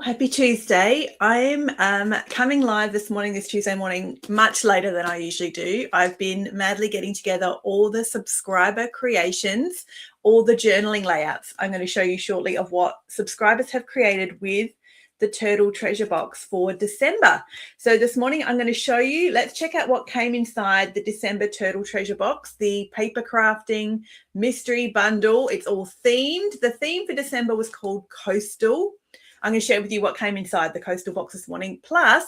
Happy Tuesday. I'm coming live this Tuesday morning, much later than I usually do. I've been madly getting together all the subscriber creations, all the journaling layouts. I'm going to show you shortly of what subscribers have created with the Turtle Treasure Box for December. So this morning I'm going to show you, let's check out what came inside the December Turtle Treasure Box, the paper crafting mystery bundle. It's all themed. The theme for December was called Coastal. I'm going to share with you what came inside the Coastal box this morning. Plus,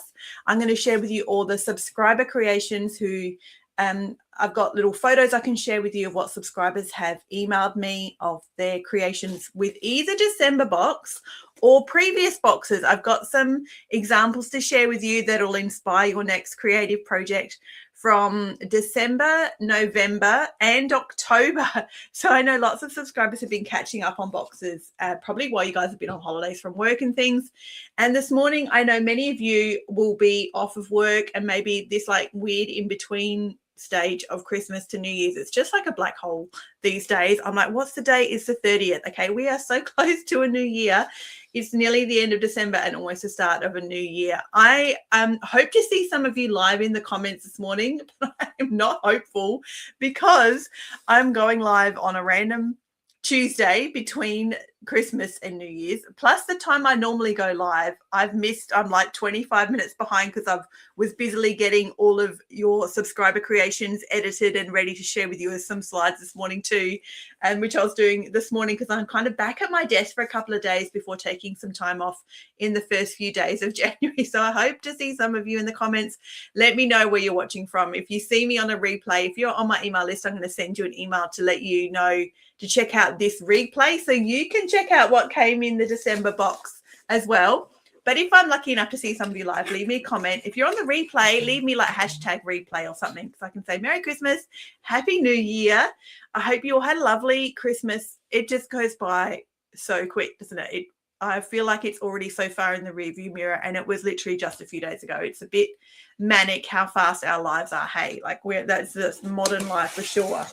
I'm going to share with you all the subscriber creations who I've got little photos I can share with you of what subscribers have emailed me of their creations with either December box or previous boxes. I've got some examples to share with you that will inspire your next creative project from December, November, and October. So I know lots of subscribers have been catching up on boxes, probably while you guys have been on holidays from work and things. And this morning, I know many of you will be off of work and maybe this like weird in between stage of Christmas to New Year's. It's just like a black hole these days. I'm like, what's the date? It's the 30th. Okay, we are so close to a new year. It's nearly the end of December and almost the start of a new year. I hope to see some of you live in the comments this morning, but I am not hopeful because I'm going live on a random Tuesday between Christmas and New Year's, plus the time I normally go live. I'm like 25 minutes behind because I was busily getting all of your subscriber creations edited and ready to share with you with some slides this morning too, and which I was doing this morning because I'm kind of back at my desk for a couple of days before taking some time off in the first few days of January. So I hope to see some of you in the comments. Let me know where you're watching from. If you see me on a replay, if you're on my email list, I'm going to send you an email to let you know to check out this replay so you can check out what came in the December box as well. But if I'm lucky enough to see some of you live, leave me a comment. If you're on the replay, leave me like hashtag replay or something so I can say Merry Christmas, Happy New Year. I hope you all had a lovely Christmas. It just goes by so quick, doesn't it? I feel like it's already so far in the rearview mirror and it was literally just a few days ago. It's a bit manic how fast our lives are. Hey, like that's this modern life for sure.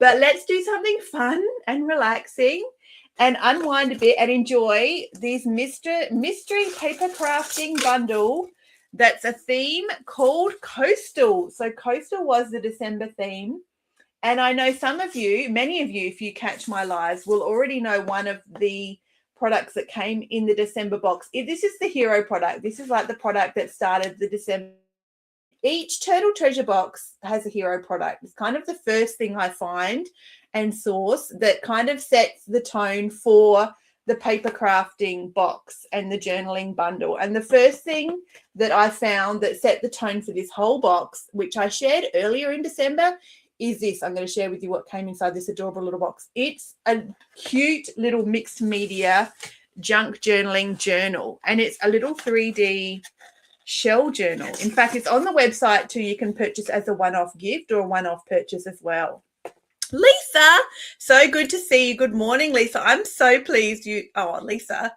But let's do something fun and relaxing and unwind a bit and enjoy this mystery paper crafting bundle that's a theme called Coastal. So Coastal was the December theme. And I know some of you, many of you, if you catch my lives, will already know one of the products that came in the December box. This is the hero product. This is like the product that started the December. Each Turtle Treasure box has a hero product. It's kind of the first thing I find and source that kind of sets the tone for the paper crafting box and the journaling bundle. And the first thing that I found that set the tone for this whole box, which I shared earlier in December, is this. I'm going to share with you what came inside this adorable little box. It's a cute little mixed media junk journaling journal, and it's a little 3D shell journal. In fact, it's on the website too. You can purchase as a one-off gift or a one-off purchase as well. Lisa, so good to see you. Good morning, Lisa. I'm so pleased Lisa,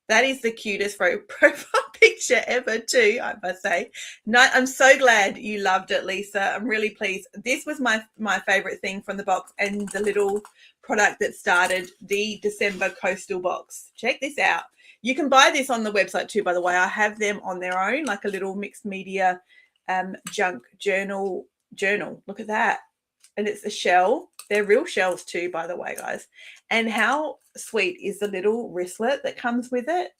that is the cutest profile picture ever too, I must say. No, I'm so glad you loved it, Lisa. I'm really pleased. This was my favorite thing from the box and the little product that started the December Coastal box. Check this out. You can buy this on the website too, by the way. I have them on their own, like a little mixed media junk journal. Look at that. And it's a shell. They're real shells too, by the way, guys. And how sweet is the little wristlet that comes with it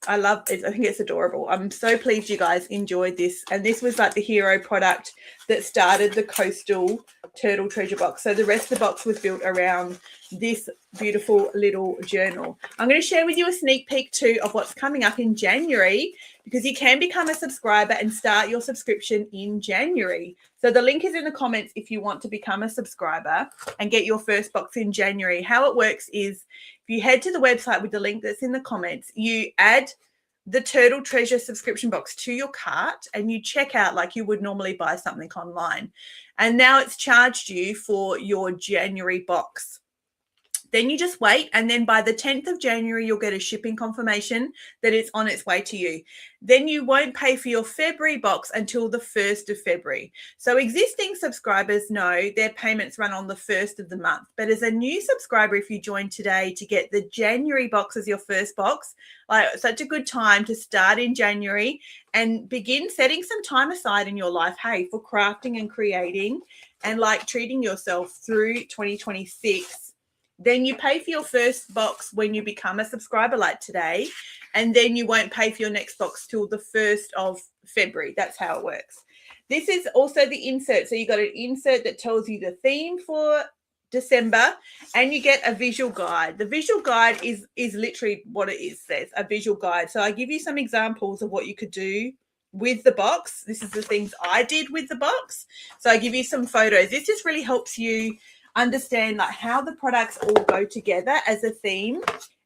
I love it. I think it's adorable. I'm so pleased you guys enjoyed this. And this was like the hero product that started the Coastal Turtle Treasure box. So the rest of the box was built around this beautiful little journal. I'm going to share with you a sneak peek too of what's coming up in January, because you can become a subscriber and start your subscription in January. So the link is in the comments if you want to become a subscriber and get your first box in January. How it works is if you head to the website with the link that's in the comments, you add the Turtle Treasure subscription box to your cart and you check out like you would normally buy something online. And now it's charged you for your January box. Then you just wait, and then by the 10th of January, you'll get a shipping confirmation that it's on its way to you. Then you won't pay for your February box until the 1st of February. So existing subscribers know their payments run on the 1st of the month. But as a new subscriber, if you join today to get the January box as your first box, like such a good time to start in January and begin setting some time aside in your life, hey, for crafting and creating and like treating yourself through 2026. Then you pay for your first box when you become a subscriber like today, and then you won't pay for your next box till the 1st of February. That's how it works. This is also the insert. So you got an insert that tells you the theme for December, and you get a visual guide. The visual guide is literally what it is, says a visual guide. So I give you some examples of what you could do with the box. This is the things I did with the box. So I give you some photos. This just really helps you understand like how the products all go together as a theme,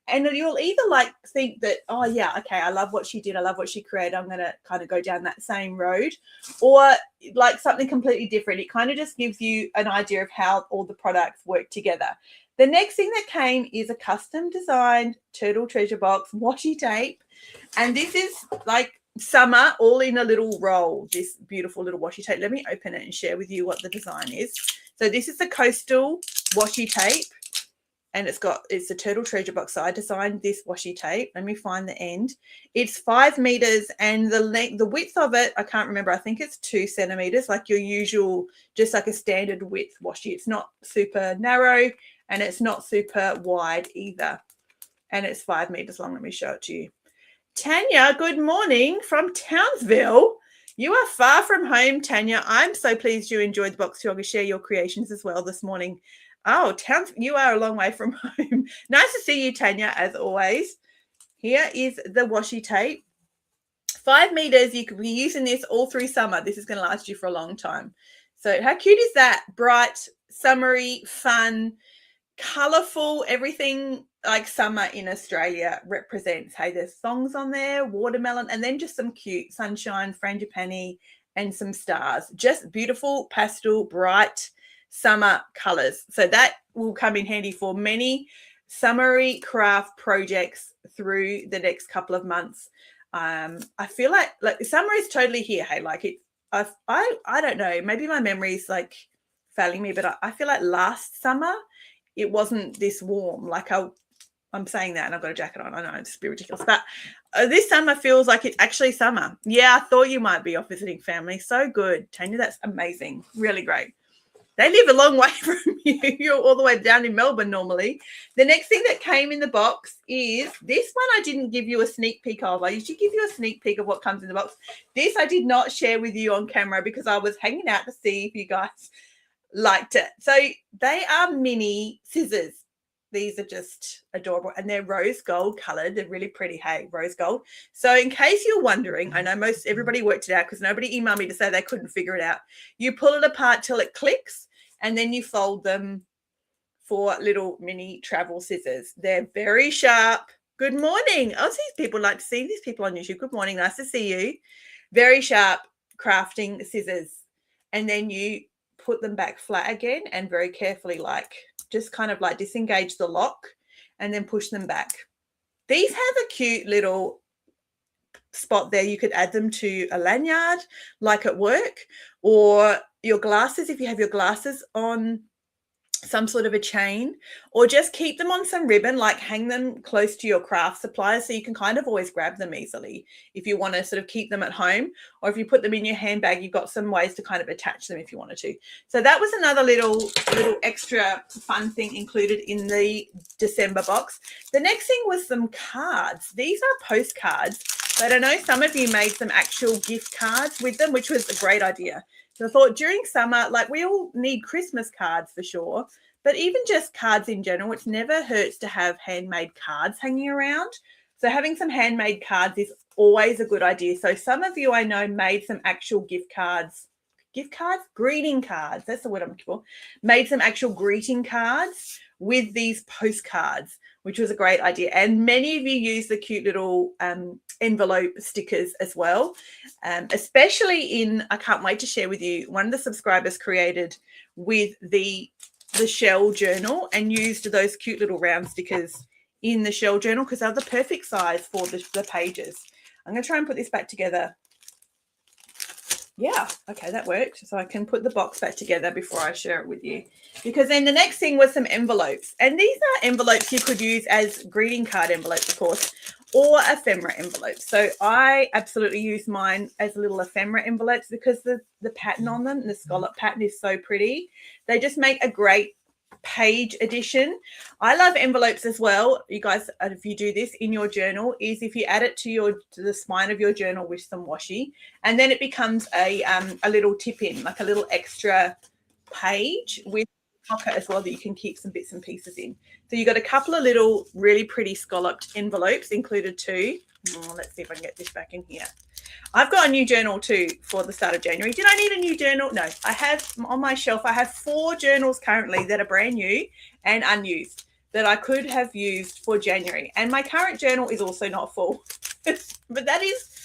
and you'll either like think that, oh yeah, okay, I love what she did, I love what she created, I'm going to kind of go down that same road, or like something completely different. It kind of just gives you an idea of how all the products work together. The next thing that came is a custom designed turtle treasure box washi tape, and this is like summer all in a little roll, this beautiful little washi tape. Let me open it and share with you what the design is. So this is the coastal washi tape, and it's a turtle treasure box. So I designed this washi tape. Let me find the end. It's 5 meters, and the width of it, I can't remember. I think it's 2 centimeters, like your usual, just like a standard width washi. It's not super narrow and it's not super wide either. And it's 5 meters long. Let me show it to you. Tanya, good morning from Townsville. You are far from home, Tanya. I'm so pleased you enjoyed the box yoga. Share your creations as well this morning. Oh, you are a long way from home. Nice to see you, Tanya, as always. Here is the washi tape. 5 meters. You could be using this all through summer. This is going to last you for a long time. So how cute is that? Bright, summery, fun, colorful, everything like summer in Australia represents. Hey, there's songs on there, watermelon, and then just some cute sunshine, frangipani, and some stars. Just beautiful pastel, bright summer colors. So that will come in handy for many summery craft projects through the next couple of months. I feel like summer is totally here. Hey, like it. I don't know. Maybe my memory's like failing me, but I feel like last summer it wasn't this warm. Like I'm saying that and I've got a jacket on. I know it's a bit ridiculous, but this summer feels like it's actually summer. Yeah, I thought you might be off visiting family. So good, Tanya. That's amazing. Really great. They live a long way from you. You're all the way down in Melbourne normally. The next thing that came in the box is this one. I didn't give you a sneak peek of. I usually give you a sneak peek of what comes in the box. This I did not share with you on camera because I was hanging out to see if you guys liked it. So they are mini scissors. These are just adorable, and they're rose gold colored. They're really pretty. Hey, rose gold. So in case you're wondering, I know everybody worked it out because nobody emailed me to say they couldn't figure it out. You pull it apart till it clicks, and then you fold them for little mini travel scissors. They're very sharp. Good morning. Oh, these people like to see these people on YouTube. Good morning. Nice to see you. Very sharp crafting scissors. And then you put them back flat again and very carefully just kind of like disengage the lock and then push them back. These have a cute little spot there. You could add them to a lanyard like at work, or your glasses if you have your glasses on some sort of a chain, or just keep them on some ribbon, like hang them close to your craft supplies so you can kind of always grab them easily if you want to sort of keep them at home, or if you put them in your handbag, you've got some ways to kind of attach them if you wanted to. So that was another little extra fun thing included in the December box. The next thing was some cards. These are postcards, but I know some of you made some actual gift cards with them, which was a great idea. So I thought during summer, like we all need Christmas cards for sure, but even just cards in general, it never hurts to have handmade cards hanging around. So having some handmade cards is always a good idea. So some of you I know made some actual greeting cards. That's the word I'm looking for. Made some actual greeting cards with these postcards, which was a great idea. And many of you use the cute little envelope stickers as well, especially I can't wait to share with you, one of the subscribers created with the the shell journal and used those cute little round stickers in the shell journal because they're the perfect size for the pages. I'm going to try and put this back together. Yeah, okay, that worked. So I can put the box back together before I share it with you. Because then the next thing was some envelopes. And these are envelopes you could use as greeting card envelopes, of course, or ephemera envelopes. So I absolutely use mine as little ephemera envelopes because the pattern on them, the scallop pattern, is so pretty. They just make a great page addition. I love envelopes as well. You guys, if you do this in your journal, is if you add it to the spine of your journal with some washi, and then it becomes a little tip in, like a little extra page with pocket as well that you can keep some bits and pieces in. So you got a couple of little really pretty scalloped envelopes included too. Let's see if I can get this back in here. I've got a new journal too for the start of January. Did I need a new journal? No, I have on my shelf, I have 4 journals currently that are brand new and unused that I could have used for January. And my current journal is also not full, but that is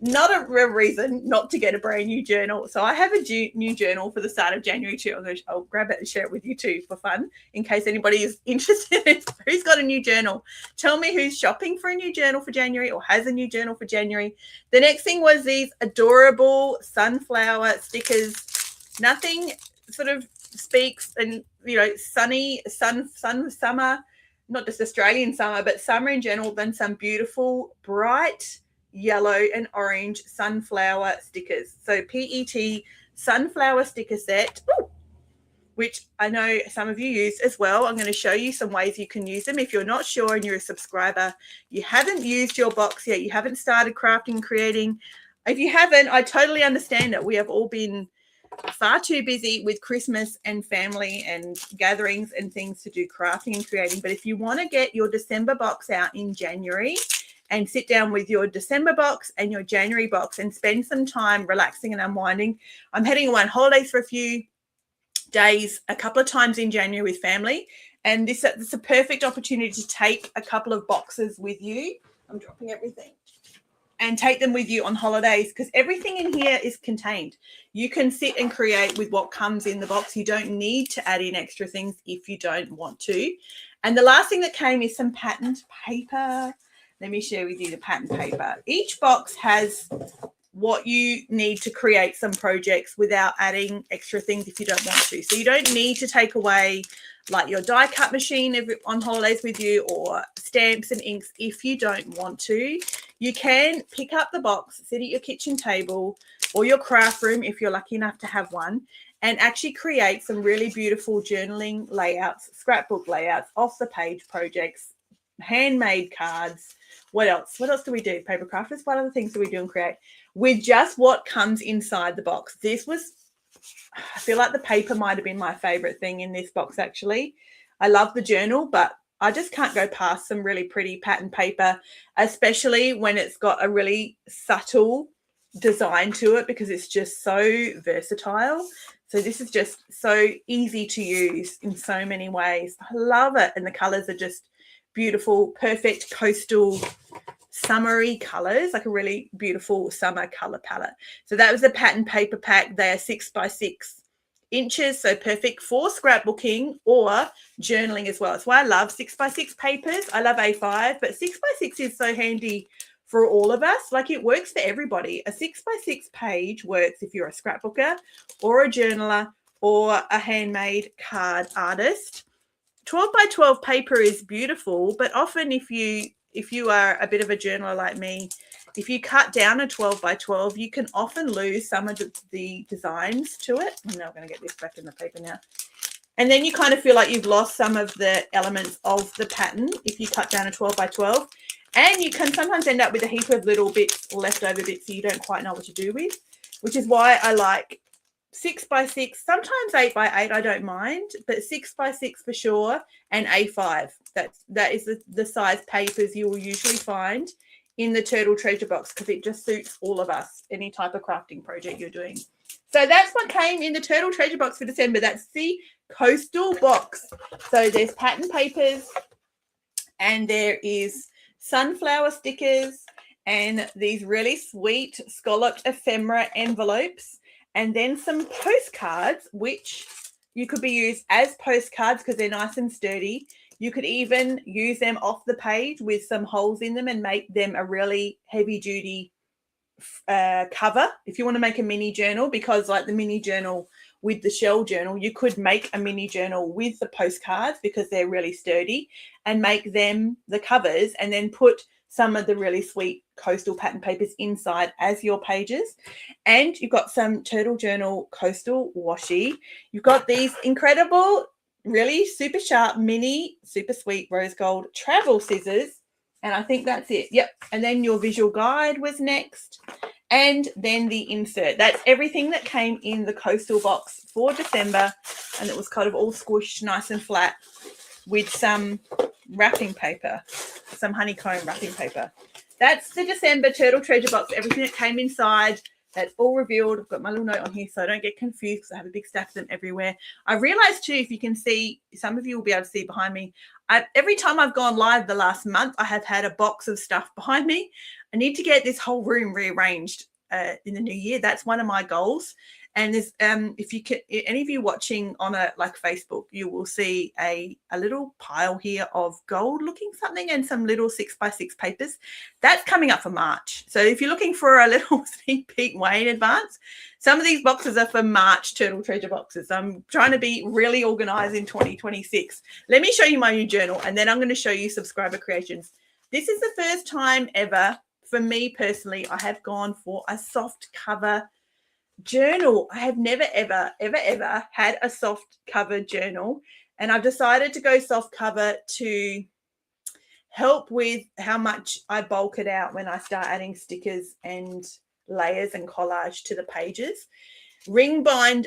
not a real reason not to get a brand new journal. So I have a new journal for the start of January too. I'll grab it and share it with you too for fun in case anybody is interested. Who's got a new journal? Tell me who's shopping for a new journal for January or has a new journal for January. The next thing was these adorable sunflower stickers. Nothing sort of speaks and, you know, sunny summer, not just Australian summer, but summer in general, than some beautiful bright yellow and orange sunflower stickers. So PET sunflower sticker set, which I know some of you use as well. I'm going to show you some ways you can use them. If you're not sure and you're a subscriber, you haven't used your box yet, you haven't started crafting, creating. If you haven't, I totally understand it. We have all been far too busy with Christmas and family and gatherings and things to do crafting and creating. But if you want to get your December box out in January and sit down with your December box and your January box and spend some time relaxing and unwinding. I'm heading away on holidays for a few days, a couple of times in January with family. And this is a perfect opportunity to take a couple of boxes with you. I'm dropping everything. And take them with you on holidays because everything in here is contained. You can sit and create with what comes in the box. You don't need to add in extra things if you don't want to. And the last thing that came is some patterned paper. Let me share with you the pattern paper. Each box has what you need to create some projects without adding extra things if you don't want to. So you don't need to take away like your die cut machine on holidays with you or stamps and inks if you don't want to. You can pick up the box, sit at your kitchen table or your craft room if you're lucky enough to have one, and actually create some really beautiful journaling layouts, scrapbook layouts, off the page projects, handmade cards. What else? What else do we do? Paper crafters. What other things do we do and create with just what comes inside the box? This was, I feel like the paper might have been my favorite thing in this box, actually. I love the journal, but I just can't go past some really pretty pattern paper, especially when it's got a really subtle design to it because it's just so versatile. So this is just so easy to use in so many ways. I love it. And the colors are just beautiful, perfect coastal summery colors, like a really beautiful summer color palette. So that was the pattern paper pack. They are 6 by 6 inches, so perfect for scrapbooking or journaling as well. That's why I love 6 by 6 papers. I love A5, but 6 by 6 is so handy for all of us. Like it works for everybody. A 6 by 6 page works if you're a scrapbooker or a journaler or a handmade card artist. 12 by 12 paper is beautiful, but often if you are a bit of a journaler like me, if you cut down a 12 by 12, you can often lose some of the designs to it. I'm now going to get this back in the paper now. And then you kind of feel like you've lost some of the elements of the pattern if you cut down a 12 by 12. And you can sometimes end up with a heap of little bits, leftover bits that you don't quite know what to do with, which is why I like 6 by 6, sometimes 8 by 8, I don't mind, but 6 by 6 for sure, and A5. That is the size papers you will usually find in the Turtle Treasure Box because it just suits all of us, any type of crafting project you're doing. So that's what came in the Turtle Treasure Box for December. That's the coastal box. So there's pattern papers and there is sunflower stickers and these really sweet scalloped ephemera envelopes. And then some postcards, which You could be used as postcards because they're nice and sturdy. You could even use them off the page with some holes in them and make them a really heavy duty cover if you want to make a mini journal, because like the mini journal with the shell journal, you could make a mini journal with the postcards because they're really sturdy and make them the covers, and then put some of the really sweet coastal pattern papers inside as your pages. And you've got some Turtle Journal coastal washi. You've got these incredible, really super sharp, mini, super sweet rose gold travel scissors. And I think that's it. Yep. And then your visual guide was next. And then the insert. That's everything that came in the coastal box for December. And it was kind of all squished nice and flat with some wrapping paper, some honeycomb wrapping paper. That's the December Turtle Treasure Box. Everything that came inside. That's all revealed. I've got my little note on here so I don't get confused because I have a big stack of them everywhere. I realized too, if you can see, some of you will be able to see behind me, every time I've gone live the last month, I have had a box of stuff behind me. I need to get this whole room rearranged in the new year. That's one of my goals. And there's, if you can, any of you watching on like Facebook, you will see a little pile here of gold looking something and some little 6x6 papers. That's coming up for March. So if you're looking for a little sneak peek way in advance, some of these boxes are for March Turtle Treasure boxes. I'm trying to be really organized in 2026. Let me show you my new journal, and then I'm going to show you Subscriber Creations. This is the first time ever for me personally I have gone for a soft cover journal. I have never, ever, ever, ever had a soft cover journal, and I've decided to go soft cover to help with how much I bulk it out when I start adding stickers and layers and collage to the pages. Ring bound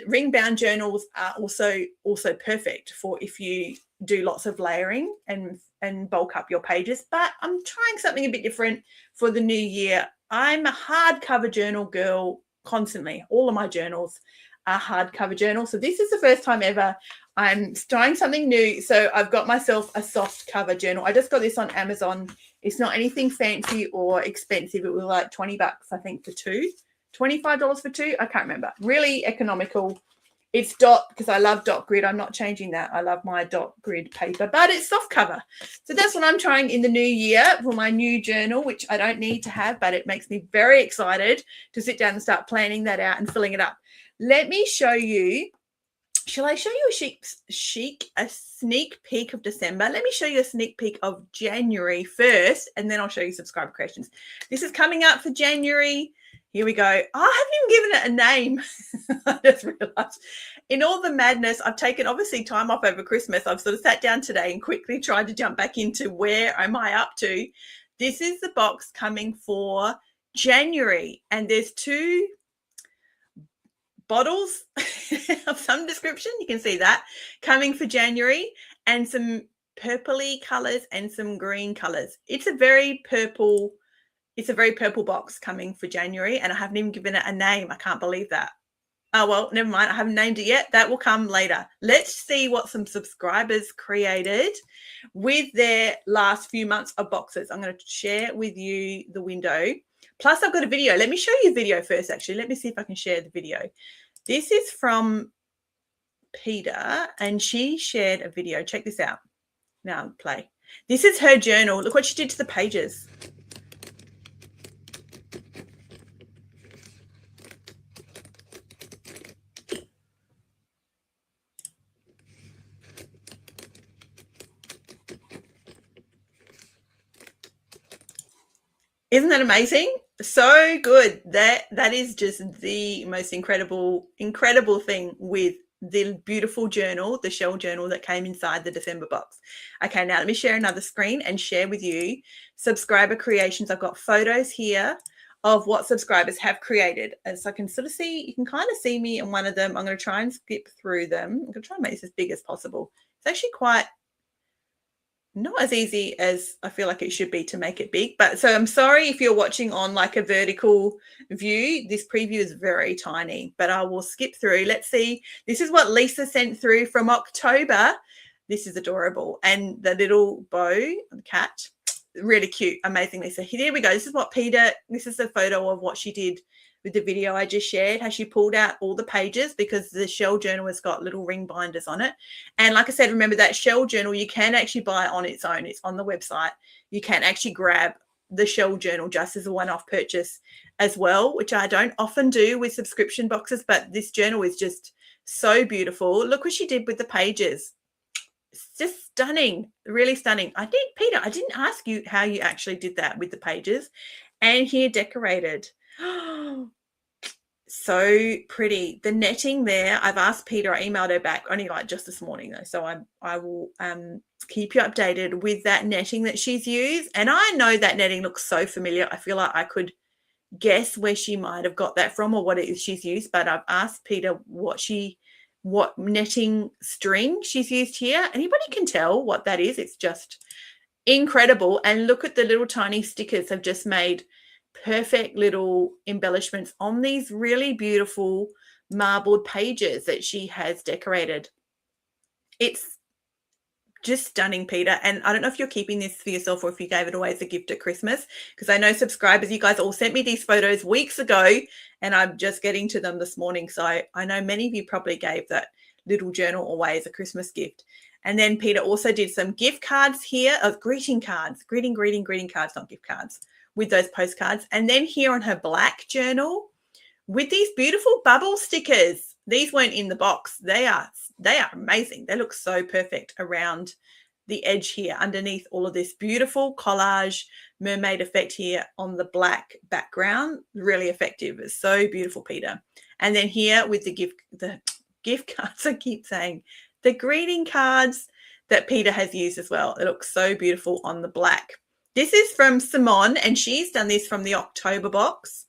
journals are also perfect for if you do lots of layering and bulk up your pages, but I'm trying something a bit different for the new year. I'm a hardcover journal girl constantly. All of my journals are hardcover journals. So this is the first time ever I'm trying something new. So I've got myself a soft cover journal. I just got this on Amazon. It's not anything fancy or expensive. It was like $20, I think, for two. $25 for two. I can't remember. Really economical. It's dot, because I love dot grid. I'm not changing that. I love my dot grid paper, but it's soft cover. So that's what I'm trying in the new year for my new journal, which I don't need to have, but it makes me very excited to sit down and start planning that out and filling it up. Let me show you. Shall I show you a sneak peek of December? Let me show you a sneak peek of January first, and then I'll show you Subscriber Creations. This is coming up for January. Here we go. Oh, I haven't even given it a name. I just realized. In all the madness, I've taken obviously time off over Christmas. I've sort of sat down today and quickly tried to jump back into where am I up to. This is the box coming for January, and there's two bottles of some description. You can see that coming for January, and some purpley colors and some green colors. It's a very purple box coming for January, and I haven't even given it a name. I can't believe that. Oh, well, never mind. I haven't named it yet. That will come later. Let's see what some subscribers created with their last few months of boxes. I'm going to share with you the window. Plus, I've got a video. Let me show you the video first, actually. Let me see if I can share the video. This is from Peter, and she shared a video. Check this out. Now, play. This is her journal. Look what she did to the pages. Isn't that amazing? So good. That is just the most incredible thing with the beautiful journal, the shell journal that came inside the December box. Okay, now let me share another screen and share with you Subscriber Creations. I've got photos here of what subscribers have created. And so I can sort of see, you can kind of see me in one of them. I'm going to try and skip through them. I'm going to try and make this as big as possible. It's actually quite not as easy as I feel like it should be to make it big. But so I'm sorry if you're watching on like a vertical view. This preview is very tiny, but I will skip through. Let's see. This is what Lisa sent through from October. This is adorable. And the little bow, the cat, really cute. Amazing, Lisa. Here we go. This is what Peter, this is a photo of what she did with the video I just shared, how she pulled out all the pages because the shell journal has got little ring binders on it. And like I said, remember that shell journal you can actually buy on its own. It's on the website. You can actually grab the shell journal just as a one-off purchase as well, which I don't often do with subscription boxes, but this journal is just so beautiful. Look what she did with the pages. It's just stunning, really stunning. I think, Peter, I didn't ask you how you actually did that with the pages. And here decorated. So pretty. The netting there, I've asked Peter, I emailed her back only like just this morning though. So I will keep you updated with that netting that she's used. And I know that netting looks so familiar. I feel like I could guess where she might have got that from or what it is she's used, but I've asked Peter what netting string she's used here. Anybody can tell what that is. It's just incredible. And look at the little tiny stickers have just made perfect little embellishments on these really beautiful marbled pages that she has decorated. It's just stunning, Peter. And I don't know if you're keeping this for yourself or if you gave it away as a gift at Christmas, because I know subscribers, you guys all sent me these photos weeks ago and I'm just getting to them this morning. So I know many of you probably gave that little journal away as a Christmas gift. And then Peter also did some gift cards here of greeting cards, greeting cards, not gift cards, with those postcards. And then here on her black journal with these beautiful bubble stickers. These weren't in the box. They are amazing. They look so perfect around the edge here underneath all of this beautiful collage mermaid effect here on the black background. Really effective. It's so beautiful, Peter. And then here with the gift cards, I keep saying, the greeting cards that Peter has used as well. It looks so beautiful on the black. This is from Simone, and she's done this from the October box.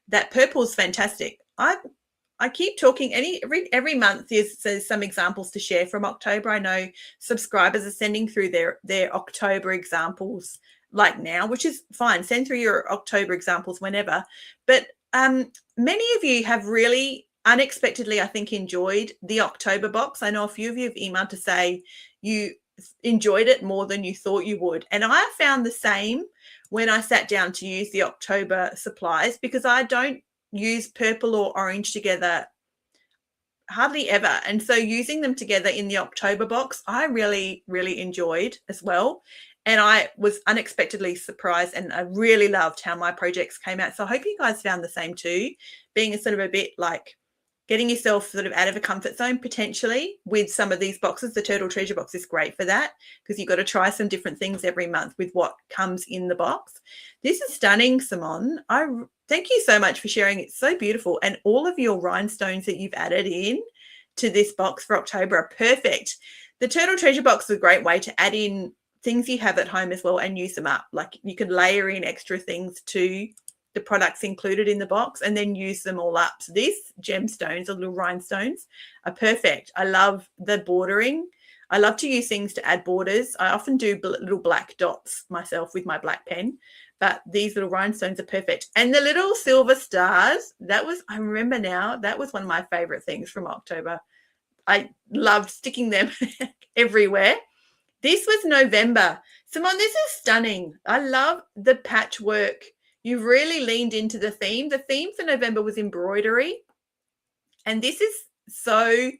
That purple is fantastic. I keep talking every month. There's some examples to share from October. I know subscribers are sending through their October examples like now, which is fine. Send through your October examples whenever. But many of you have really unexpectedly, I think, enjoyed the October box. I know a few of you have emailed to say you enjoyed it more than you thought you would. And I found the same when I sat down to use the October supplies, because I don't use purple or orange together hardly ever. And so using them together in the October box, I really, really enjoyed as well. And I was unexpectedly surprised, and I really loved how my projects came out. So I hope you guys found the same too, being a sort of a bit like getting yourself sort of out of a comfort zone potentially with some of these boxes. The Turtle Treasure box is great for that, because you've got to try some different things every month with what comes in the box. This is stunning, Simone. Thank you so much for sharing. It's so beautiful. And all of your rhinestones that you've added in to this box for October are perfect. The Turtle Treasure box is a great way to add in things you have at home as well and use them up. Like you could layer in extra things to the products included in the box and then use them all up. So these gemstones or little rhinestones are perfect. I love the bordering. I love to use things to add borders. I often do little black dots myself with my black pen, but these little rhinestones are perfect. And the little silver stars, I remember now, that was one of my favorite things from October. I loved sticking them everywhere. This was November. Simone, this is stunning. I love the patchwork. You've really leaned into the theme. The theme for November was embroidery. And this is so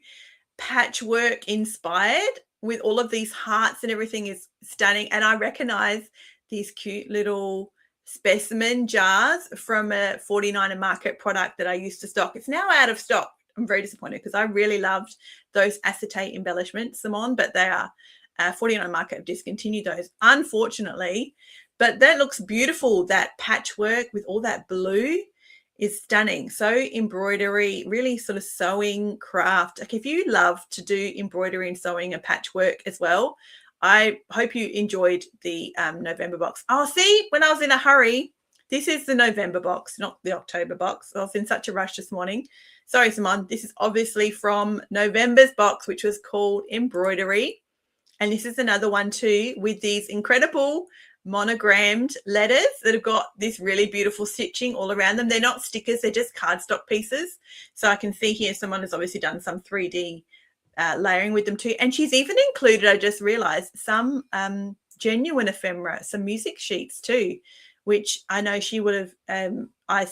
patchwork inspired with all of these hearts, and everything is stunning. And I recognize these cute little specimen jars from a 49er Market product that I used to stock. It's now out of stock. I'm very disappointed because I really loved those acetate embellishments, Simone, but they are 49er Market have discontinued those, unfortunately. But that looks beautiful. That patchwork with all that blue is stunning. So embroidery, really sort of sewing craft. Like if you love to do embroidery and sewing and patchwork as well, I hope you enjoyed the November box. Oh, see, when I was in a hurry, this is the November box, not the October box. I was in such a rush this morning. Sorry, Simone. This is obviously from November's box, which was called Embroidery. And this is another one too with these incredible monogrammed letters that have got this really beautiful stitching all around them. They're not stickers, they're just cardstock pieces. So I can see here someone has obviously done some 3D layering with them too. And she's even included, I just realized, some genuine ephemera, some music sheets too, which I know she would have. I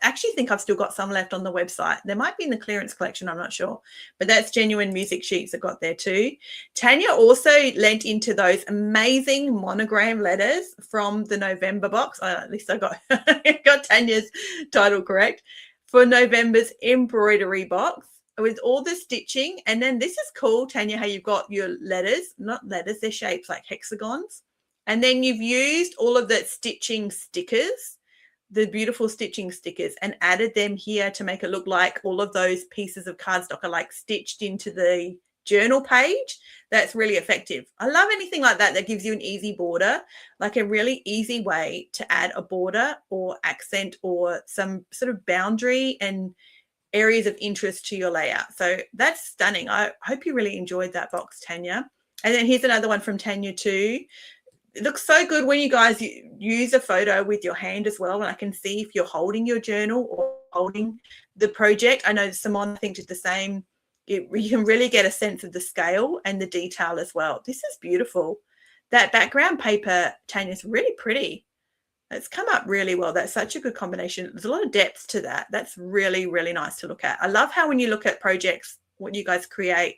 actually think I've still got some left on the website. There might be in the clearance collection, I'm not sure, but that's genuine music sheets I've got there too. Tanya also lent into those amazing monogram letters from the November box. At least I got Tanya's title correct for November's embroidery box with all the stitching. And then this is cool, Tanya, how you've got your letters, not letters, they're shapes like hexagons. And then you've used all of the stitching stickers, the beautiful stitching stickers, and added them here to make it look like all of those pieces of cardstock are like stitched into the journal page. That's really effective. I love anything like that gives you an easy border, like a really easy way to add a border or accent or some sort of boundary and areas of interest to your layout. So that's stunning. I hope you really enjoyed that box, Tanya. And then here's another one from Tanya too. It looks so good when you guys use a photo with your hand as well, and I can see if you're holding your journal or holding the project. I know Simone, I think, did the same. You can really get a sense of the scale and the detail as well. This is beautiful. That background paper, Tanya, is really pretty. It's come up really well. That's such a good combination. There's a lot of depth to that. That's really, really nice to look at. I love how when you look at projects, what you guys create,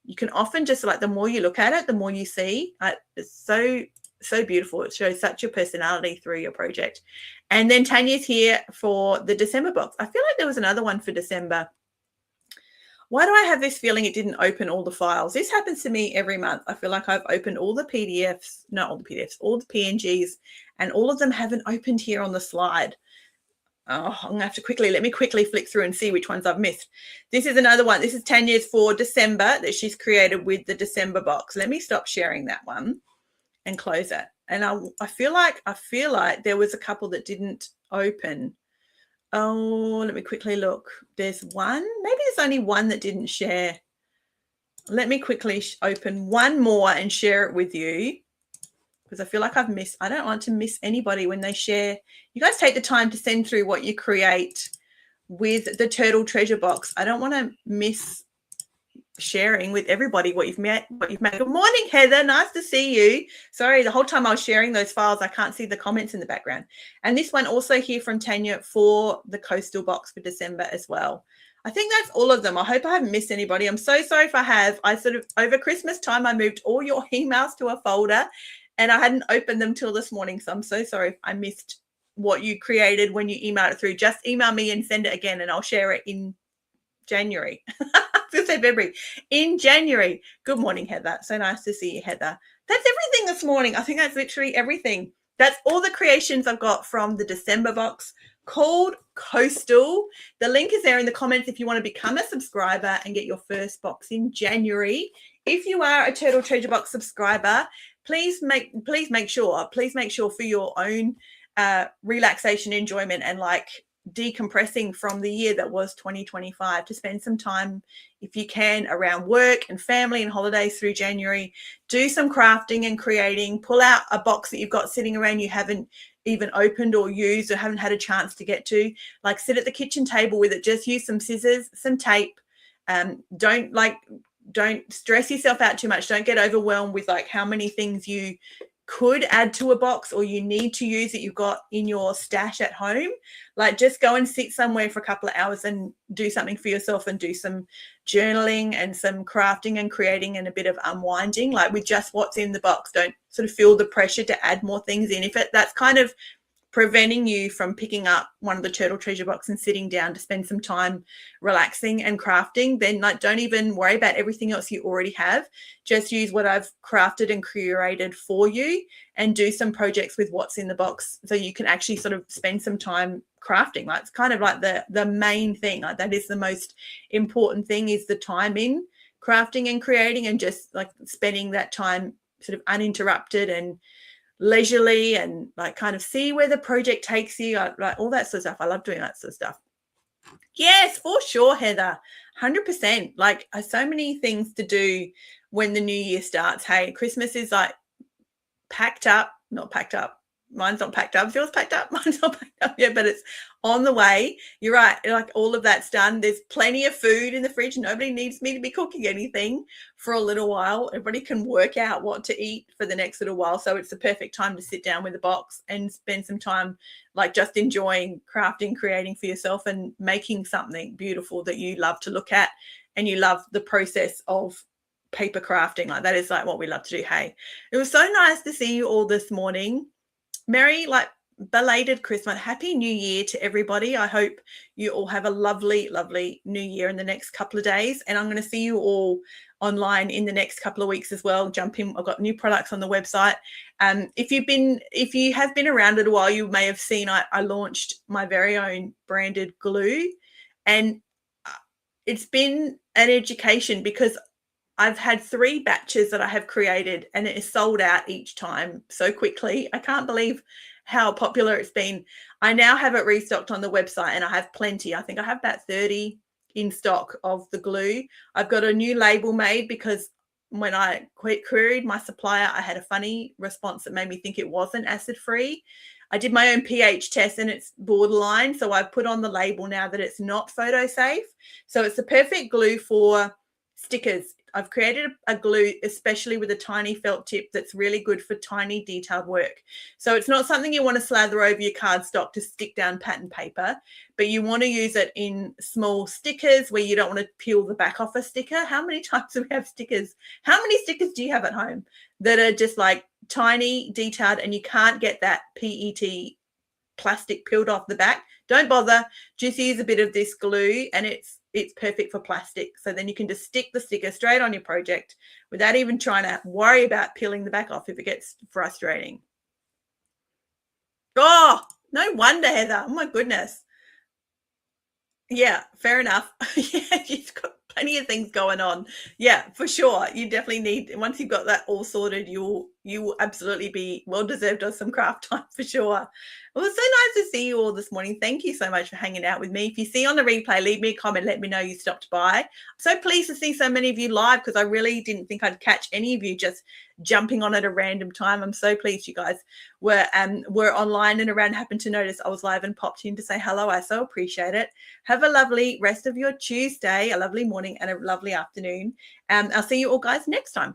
you can often just like the more you look at it, the more you see. It's so beautiful. It shows such a personality through your project. And then Tanya's here for the December box. I feel like there was another one for December. Why do I have this feeling it didn't open all the files? This happens to me every month. I feel like I've opened all the PDFs, not all the PDFs, all the PNGs, and all of them haven't opened here on the slide. Oh, I'm going to have to let me quickly flick through and see which ones I've missed. This is another one. This is Tanya's for December that she's created with the December box. Let me stop sharing that one and close it. And I feel like there was a couple that didn't open. Oh, let me quickly look. There's one. Maybe there's only one that didn't share. Let me quickly open one more and share it with you, because I feel like I don't want to miss anybody when they share. You guys take the time to send through what you create with the Turtle Treasure Box. I don't want to miss sharing with everybody what you've made. Good morning, Heather. Nice to see you. Sorry, the whole time I was sharing those files, I can't see the comments in the background. And this one also here from Tanya for the Coastal box for December as well. I think that's all of them. I hope I haven't missed anybody. I'm so sorry if I have. I sort of, over Christmas time, I moved all your emails to a folder and I hadn't opened them till this morning. So I'm so sorry if I missed what you created when you emailed it through. Just email me and send it again and I'll share it in January. I was going to say February. In January. Good morning, Heather. So nice to see you, Heather. That's everything this morning. I think that's literally everything. That's all the creations I've got from the December box called Coastal. The link is there in the comments if you want to become a subscriber and get your first box in January. If you are a Turtle Treasure Box subscriber, please make sure for your own relaxation, enjoyment, and like decompressing from the year that was 2025, to spend some time, if you can, around work and family and holidays through January. Do some crafting and creating. Pull out a box that you've got sitting around you haven't even opened or used or haven't had a chance to get to. Like, sit at the kitchen table with it. Just use some scissors, some tape. Don't stress yourself out too much. Don't get overwhelmed with like how many things you could add to a box or you need to use that you've got in your stash at home. Like, just go and sit somewhere for a couple of hours and do something for yourself and do some journaling and some crafting and creating and a bit of unwinding, like with just what's in the box. Don't sort of feel the pressure to add more things in. If that's kind of preventing you from picking up one of the Turtle Treasure Box and sitting down to spend some time relaxing and crafting, then like don't even worry about everything else you already have. Just use what I've crafted and curated for you and do some projects with what's in the box, so you can actually sort of spend some time crafting. Like, it's kind of like the main thing. Like, that is the most important thing, is the time in crafting and creating, and just like spending that time sort of uninterrupted and leisurely, and like kind of see where the project takes you, like all that sort of stuff. I love doing that sort of stuff. Yes, for sure, Heather, 100%. Like, so many things to do when the new year starts. Hey, Christmas is like not packed up. Mine's not packed up. Yours packed up? Mine's not packed up yet, but it's on the way. You're right. Like all of that's done. There's plenty of food in the fridge. Nobody needs me to be cooking anything for a little while. Everybody can work out what to eat for the next little while. So it's the perfect time to sit down with a box and spend some time like just enjoying crafting, creating for yourself and making something beautiful that you love to look at and you love the process of paper crafting. Like that is like what we love to do. Hey, it was so nice to see you all this morning. Merry, like belated Christmas. Happy New Year to everybody. I hope you all have a lovely, lovely New Year in the next couple of days. And I'm going to see you all online in the next couple of weeks as well. Jump in. I've got new products on the website. If you have been around it a while, you may have seen I launched my very own branded glue, and it's been an education because I've had 3 batches that I have created and it is sold out each time so quickly. I can't believe how popular it's been. I now have it restocked on the website and I have plenty. I think I have about 30 in stock of the glue. I've got a new label made because when I queried my supplier, I had a funny response that made me think it wasn't acid-free. I did my own pH test and it's borderline. So I've put on the label now that it's not photo safe. So it's the perfect glue for stickers. I've created a glue especially with a tiny felt tip that's really good for tiny detailed work. So it's not something you want to slather over your cardstock to stick down pattern paper, but you want to use it in small stickers where you don't want to peel the back off a sticker. How many times do we have stickers? How many stickers do you have at home that are just like tiny detailed and you can't get that PET plastic peeled off the back? Don't bother. Just use a bit of this glue and it's perfect for plastic. So then you can just stick the sticker straight on your project without even trying to worry about peeling the back off if it gets frustrating. Oh, no wonder, Heather. Oh my goodness. Yeah, fair enough. Yeah, you've got plenty of things going on. Yeah, for sure. You definitely need, once you've got that all sorted, you will absolutely be well deserved of some craft time for sure. It was so nice to see you all this morning. Thank you so much for hanging out with me. If you see on the replay, leave me a comment. Let me know you stopped by. I'm so pleased to see so many of you live because I really didn't think I'd catch any of you just jumping on at a random time. I'm so pleased you guys were online and around, happened to notice I was live and popped in to say hello. I so appreciate it. Have a lovely rest of your Tuesday, a lovely morning and a lovely afternoon. I'll see you all guys next time.